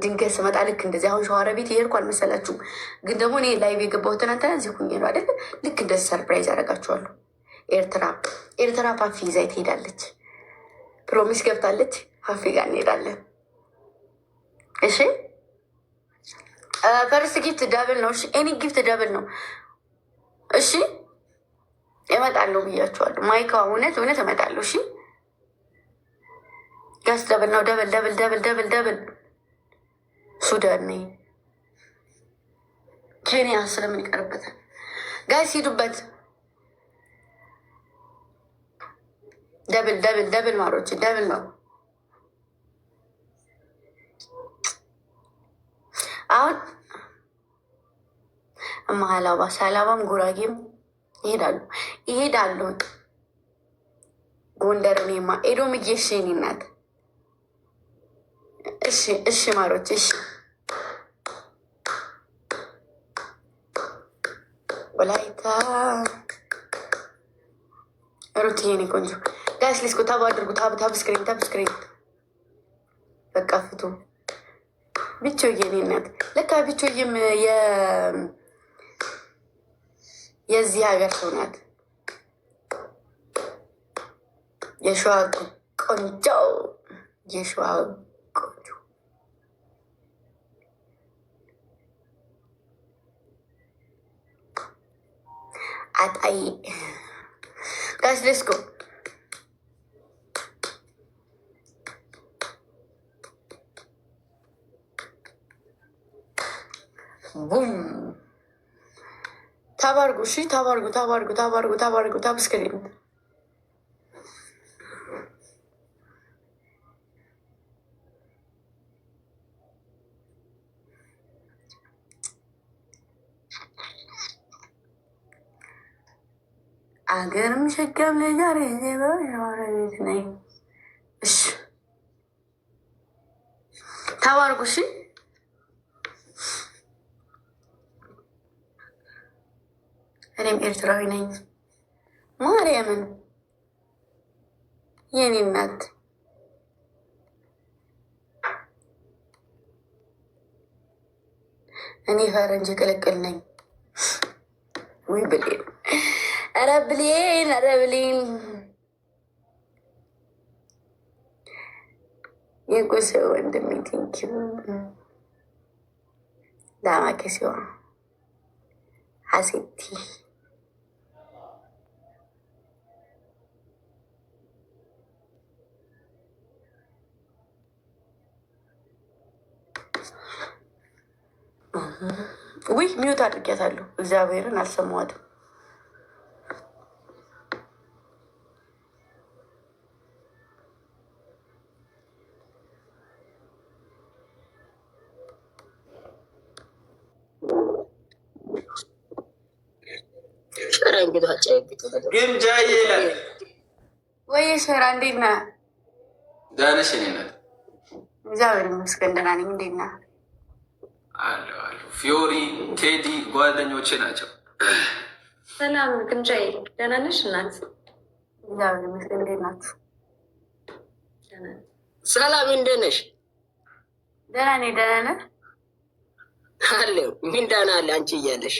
ድንገት ስመጣ ልክ እንደዚህ አሁን ሸዋሮ ቤት የሄድኩ አልመሰላችሁም? ግን ደግሞ እኔ ላይቭ የገባሁት ትናንትና እዚህ ሁኜ ነው አይደለ? ልክ እንደዚህ ሰርፕራይዝ ያደርጋችኋለሁ። ኤርትራ ፋፊ ይዛ ትሄዳለች። ፕሮሚስ ገብታለች። ፋፊ ጋር እንሄዳለን። እሺ ፈርስት ጊፍት ደብል ነው። እሺ ኤኒ ጊፍት ደብል ነው። እሺ እመጣለሁ ብያችኋለሁ። ማይካ እውነት እመጣለሁ። እሺ ጋስ ደብል ነው። ደብል ሱዳን ነኝ። ኬንያ ስለምን ይቀርበታል? ጋይስ ሂዱበት። ደብል ማሮች ደብል ነው። አሁን እማላባ ሳላባም ጉራጌም ይሄዳሉ። ጎንደር ኔማ ኤዶም እየሽን ናት። እሺ ማሮች እሺ ወላይታ ሩት የኔ ቆንጆ ጋሽ ሊስኮ ታብ አድርጉ። ታብ ስክሪን በቃ ፍቱ። ብቾዬ የኔ እናት ለካ ብቾዬም የዚህ ሀገር ሰው ናት። የሸዋ ቆንጆ አጣይ ጋሽ ሌስኮ ቡም ታባርጉ። እሺ ታባርጉ። ታብስክሪን አገርም ሸገም ለዛሬ ቤት ነኝ። እሺ ታባርጉ። እሺ እኔም ኤርትራዊ ነኝ። ማርያምን የኔ እናት እኔ ፈረንጅ ቅልቅል ነኝ። ወይ ብሌን ኧረ ብሌን የጎሰ ወንድሜ ቴንኪው ዳማኬ ሲሆን ሀሴቲ ውይ ሚዩት አድርጊያታለሁ። እግዚአብሔርን አልሰማዋትም። ግምጃ ይላል ወይ ሸራ እንዴት ነህ? ደህና ነሽ? እኔ ናት እግዚአብሔር ይመስገን ደህና ነኝ። እንዴት ነህ? አሉ ፊዮሪ ቴዲ ጓደኞቼ ናቸው። ሰላም ግምጃዬ፣ ደህና ነሽ? እናት እግዚአብሔር ይመስገን። እንዴት ናችሁ? ሰላም እንዴት ነሽ? ደህና ነኝ። ደህና ነህ? አለሁ። ምን ደህና አለ አንቺ እያለሽ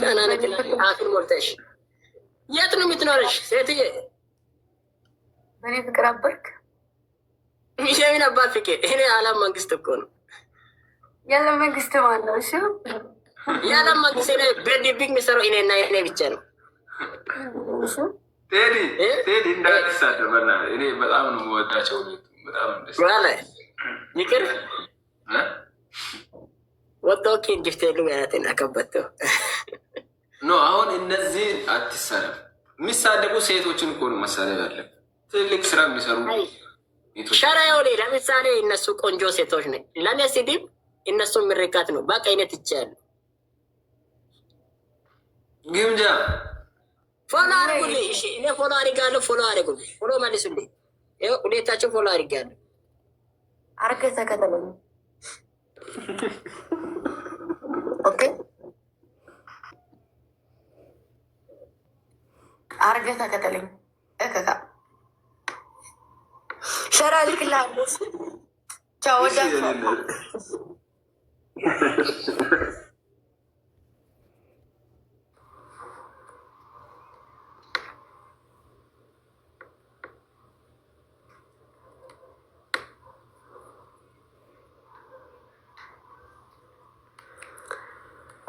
ደህና ነህ? አፍን ሞልተሽ የት ነው የምትኖርሽ ሴትዬ? በእኔ ፍቅር አበርክ? የምን አባት ፍቅር? እኔ አለም መንግስት እኮ ነው። ያለም መንግስት ማለት ነው። እሺ ያለም መንግስት እኔ በድብቅ የሚሰራው እኔና እኔ ብቻ ነው። ቴዲ እንዳትሳደበና እኔ በጣም ነው የምወዳቸው። በጣም ደስ ይቅር ወጣውኪ እንጅፍቴሉ ያትን አከበተው ኖ አሁን እነዚህ አትሳደብ። የሚሳደቡ ሴቶችን እኮ ነው መሳደብ ያለ። ትልቅ ስራ የሚሰሩ ሸራዮ ላይ ለምሳሌ እነሱ ቆንጆ ሴቶች ነ ለእኔ ስድብ እነሱ ምርቃት ነው። በቃ አይነት ይቻላል። ግምጃ ፎሎ አድርጉልኝ። እሺ እኔ ፎሎ አድርጋለሁ። ፎሎ አድርጉልኝ። ፎሎ መልሱልኝ። ሁኔታቸው ፎሎ አድርጋለሁ። አርገ ተከተለኝ። ኦኬ አርገ ተከተለኝ። እከካ ሸራ ልክልሃለሁ። ቻው ወዳችሁ።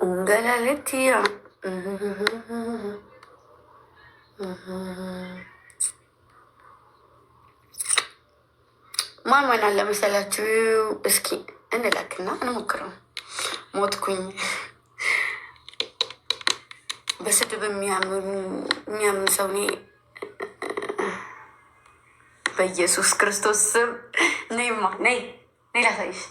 ኡንገላሌቲያ ማን አለ መሰላችሁ? እስኪ እንላክና እንሞክረው። ሞትኩኝ። በስድብ የሚያምን ሰው እኔ በኢየሱስ ክርስቶስ ስም ነይማ፣ ነይ ላሳይሽ።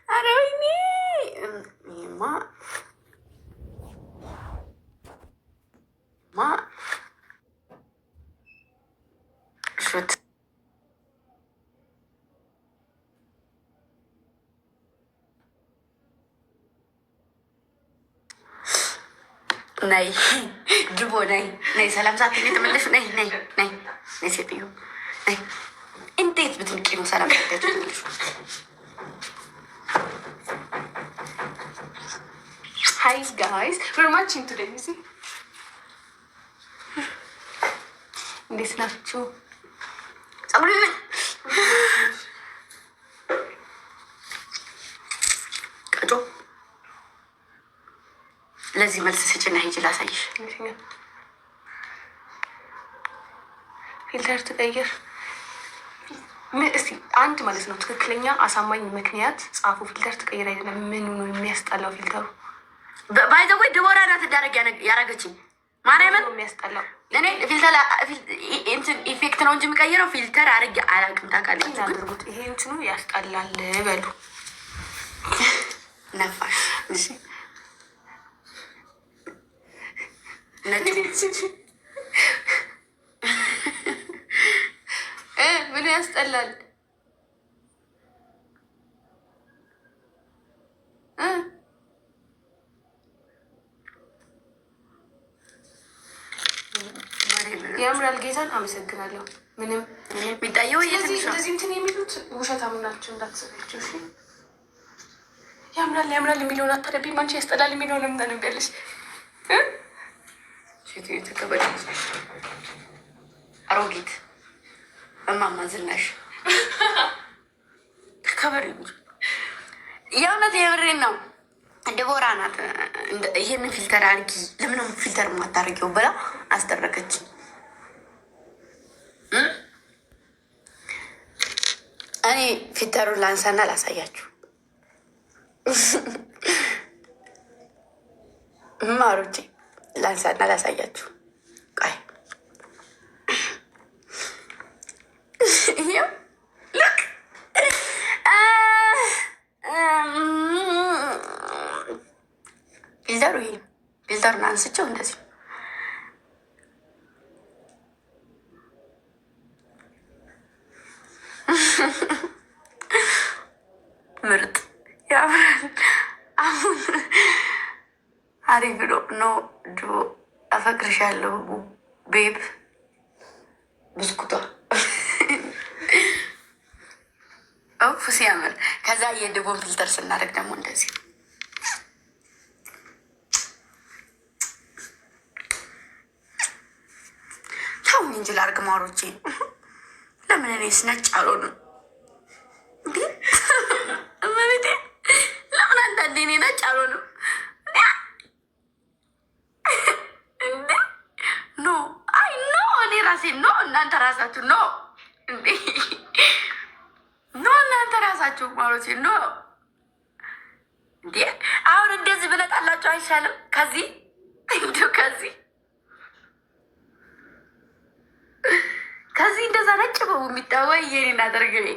ኧረ ወይኔ ሹት ነይ ድቦ ነይ ሰላም ሳት የተመለሽ ነይ ሴትዮ ነይ። እንዴት ብትንቂ ነው ሰላም ሳት የተመለሽ? Hi guys, we're matching today, you see? እንዴት ናችሁ? ቀጮ ለዚህ መልስ ስጭና ሂጂ ላሳይሽ። ፊልተር ትቀይር እስቲ አንድ ማለት ነው። ትክክለኛ አሳማኝ ምክንያት ጻፉ። ፊልተር ትቀይር አይደለም። ምኑ ነው የሚያስጠላው? ፊልተሩ ባይዘወይ ድቦራ ናት እንዳረግ ያረገችኝ ማርያምን የሚያስጠላው እኔ ፊልተር እንትን ኢፌክት ነው እንጂ የሚቀይረው ፊልተር አርግ አላውቅም። ታውቃለች አድርጉት። ይሄ እንትኑ ያስጠላል በሉ ነፋሽ። እሺ ምን ያስጠላል? ያምራል። ጌታን አመሰግናለሁ። ምንም የሚታየው እንደዚህ እንትን የሚሉት ውሸታም ናቸው እንዳትሰራቸው። እሺ ያምራል የሚለውን አታነቢ። አንቺ ያስጠላል የሚለውን ለምን ታነቢያለሽ? አሮጊት እማማ ዝናሽ ተከበሪ። የእውነት የምሬን ነው። ድቦራ ናት ይሄንን ፊልተር አርጊ፣ ለምንም ፊልተር የማታደርጊው ብላ አስደረገች። እኔ ፊልተሩን ላንሳና ላሳያችሁ ማሮቼ፣ ላንሳና ላሳያችሁ። ቆይ ልክ ፊልተሩ ይሄ ፊልተሩን አንስቼው እንደዚህ ምርጥ ያምራል። አሁን አሪፍ ነው። ዶ አፈቅርሻለሁ ቤብ ብስኩቷ ኦፍ ሲያምር። ከዛ የድቦን ፊልተር ስናደርግ ደግሞ እንደዚህ ታውን እንጂ ላርግ ማሮቼ። ለምን እኔስ ነጭ አልሆንም? እመቤቴ ለምን አንዳንዴ እኔ ነጭ አልሆንም? ኖ አይ ኖ እኔ ራሴ ኖ እናንተ ራሳችሁ ኖ እንዴ ኖ እናንተ ራሳችሁ ማሮቼ ኖ እንዴ። አሁን እንደዚህ ብለጣላችሁ አይሻልም? ከዚህ እንዲሁ ከዚህ እንደዛ ነጭ በው የሚታወይ የኔ እናደርግቤ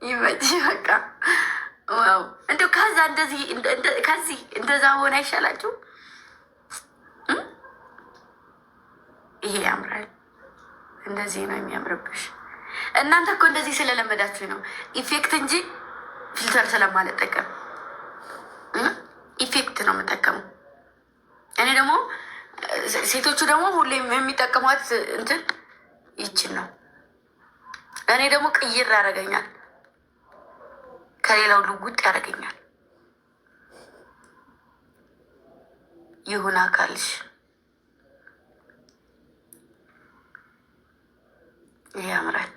ይመጭ በቃ ዋው። እንደው ከዛ እንደዚህ ከዚህ እንደዛ ሆነ አይሻላችሁ? ይሄ ያምራል። እንደዚህ ነው የሚያምርብሽ። እናንተ እኮ እንደዚህ ስለለመዳችሁ ነው ኢፌክት እንጂ ፊልተር ስለማልጠቀም ኢፌክት ነው የምጠቀመው። እኔ ደግሞ ሴቶቹ ደግሞ ሁሌም የሚጠቀሟት እንትን ይችን ነው። እኔ ደግሞ ቅይር ያደርገኛል። ከሌላው ልውጥ ያደርገኛል። ይሁን አካልሽ ያምራል።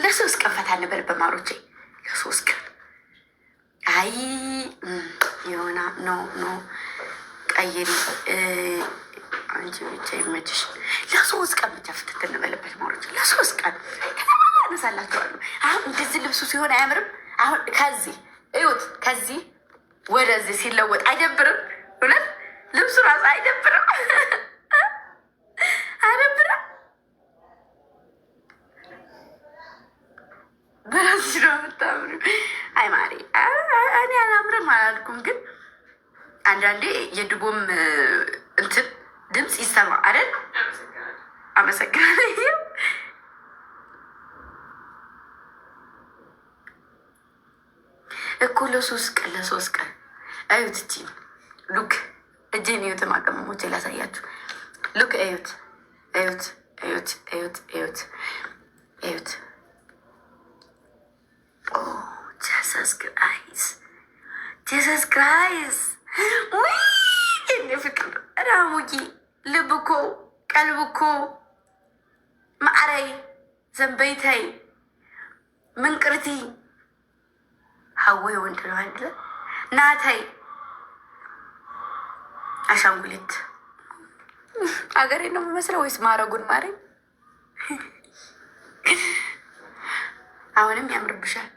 ለሶስት ቀን ፈታ እንበል በማሮቼ፣ ለሶስት ቀን አይ የሆነ ኖ ቀይሪ አንቺ ብቻ ይመችሽ። ለሶስት ቀን ብቻ ፍትት እንበልበት ማሮቼ፣ ለሶስት ቀን አነሳላችኋለሁ። አሁን እንደዚህ ልብሱ ሲሆን አያምርም? አሁን ከዚህ እዩት፣ ከዚህ ወደዚህ ሲለወጥ አይደብርም? እውነት ልብሱ ራሱ አይደብርም? አይደብርም? በራስሽ ነው የምታምሪው። አይ ማሪ፣ እኔ አላምርም አላልኩም፣ ግን አንዳንዴ የድጎም እንትን ድምፅ ይሰማ አይደል? አመሰግናለሁ። እኮ ለሶስት ቀን እዩት። እቺ ሉክ እጄን እዩት። ማቀመሞች ላሳያችሁ። ሉክ እዩት፣ እዩት፣ እዩት፣ እዩት፣ እዩት፣ እዩት። ኦ ጀሰስ ክራይስ፣ ጀሰስ ክራይስ። ውይ የኔ ፍቅር ራሙዬ፣ ልብ እኮ ቀልብ እኮ ማዕረይ ዘንበይታይ ምንቅርቲ ሀወይ ወንድ ነው አንድ ናታይ አሻንጉሊት አገሬ ነው የምመስለው ወይስ ማረጉን ማረኝ? አሁንም ያምርብሻል።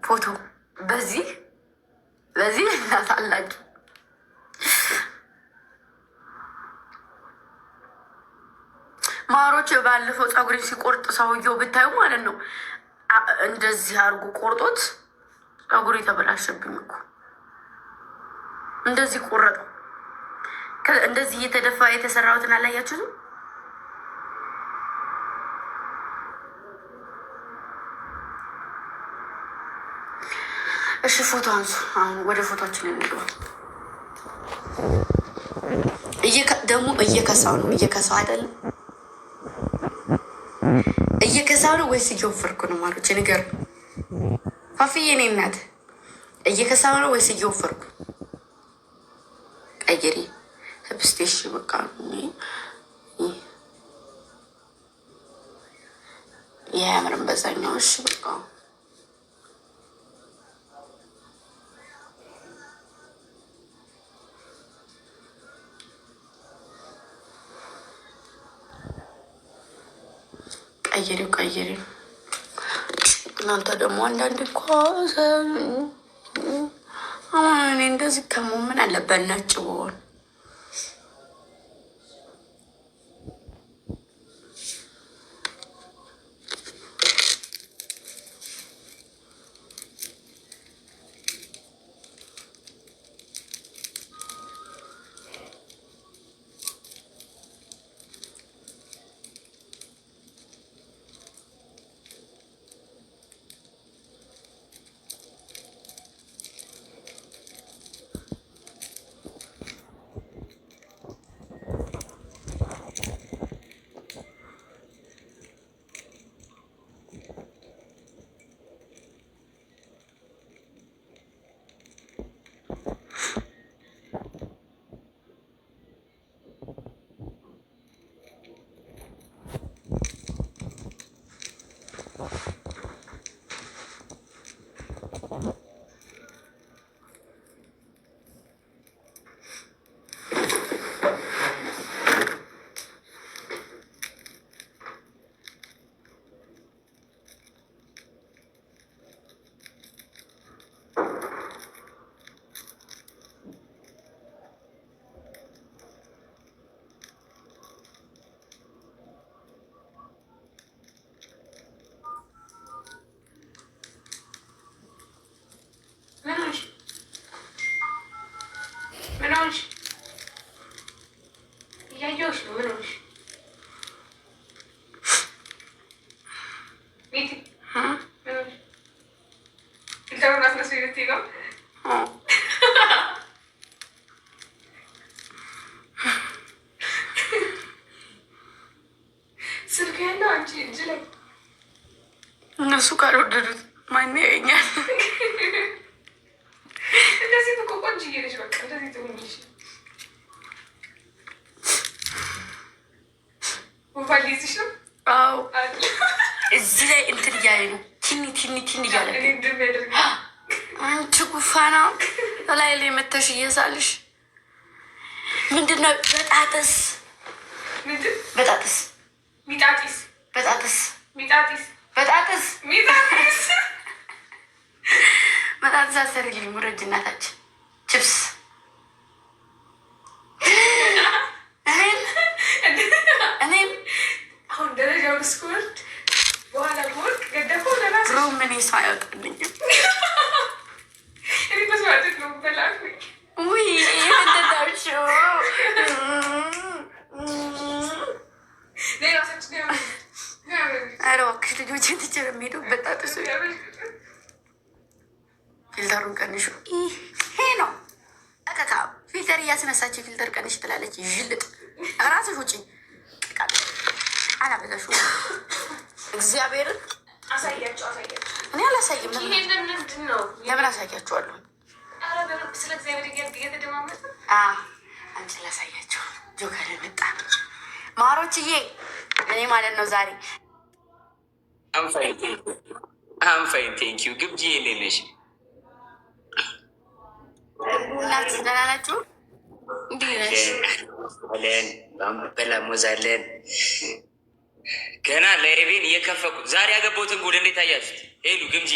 ፎቶ በዚህ እናሳላችሁ። ማሮች ባለፈው ፀጉሬ ሲቆርጥ ሰውየው ብታዩ ማለት ነው እንደዚህ አድርጎ ቆርጦት ፀጉሬ ተበላሸብኝ እኮ። እንደዚህ ቆረጠው። እንደዚህ እየተደፋ የተሰራሁትን አላያችሁትም? እሺ ፎቶ አንሱ። አሁን ወደ ፎቶችን እንግባ። ደግሞ እየከሳው ነው። እየከሳው አይደለም፣ እየከሳው ነው ወይስ እየወፈርኩ ነው? ማሮች ንገር። ፋፍዬ እኔ እናት እየከሳው ነው ወይስ እየወፈርኩ? ቀይሪ ህብስቴሽ በቃ ይህ ያምርን በዛኛው። እሺ በቃ ቀይሪው። እናንተ ደግሞ አንዳንድ እኮ አሁን እኔ እንደዚህ ከሞ ምን አለበት ነጭ ብሆን? እያየሁሽ ነው። ምን ሆንሽ? ስልክ ያለው እነሱ ካልወደዱት ማን ያገኛል? እንደዚህ እኮ ቆንጆዬ ነሽ። በቃ እንደዚህ ትሆንልሽ ሞባይል ይዝሽ ነው። አዎ እዚህ ላይ እንትን እያለ ነው። ቲኒ እያለ አንቺ ጉፋና ላይ ላይ መተሽ እየሳልሽ ምንድነው? በጣጥስ አሰርልኝ ሙረጅ እናታችን ችፕስ እኔም አሁን ደረጃውን እስክወርድ በኋላ ወርቅ ገደፈው ለራስ ሮ ምን ሰው አይወጣልኝም። እኔ መስዋዕት ነው በላክ ውይ ምንድናቸው ኧረ እባክሽ ልጆችን ትችል የሚሄዱ በጣጥሱ ፊልተሩን ቀንሹ። ይሄ ነው እከካ ፊልተር እያስነሳች ፊልተር ቀንሽ ትላለች። ይልጥ ራስሽ ውጪ አላበዛሽ እግዚአብሔርን አሳያቸው። እኔ አላሳይም። ይሄንን ምንድን ነው? ለምን አሳያቸዋለሁ? ስለ እግዚአብሔር እየተደማመጥ አንቺን ላሳያቸው። ጆከር መጣ ማሮችዬ፣ እኔ ማለት ነው ዛሬ አንፋይን ቴንኪዩ ግብጂ የሌለሽ እናት ደህና ናችሁ? ለን በላሞዛለን ገና ለኤቤን እየከፈኩ ዛሬ ያገባሁትን ጉድ እንዴት አያችሁት? ሄሉ ግምጂ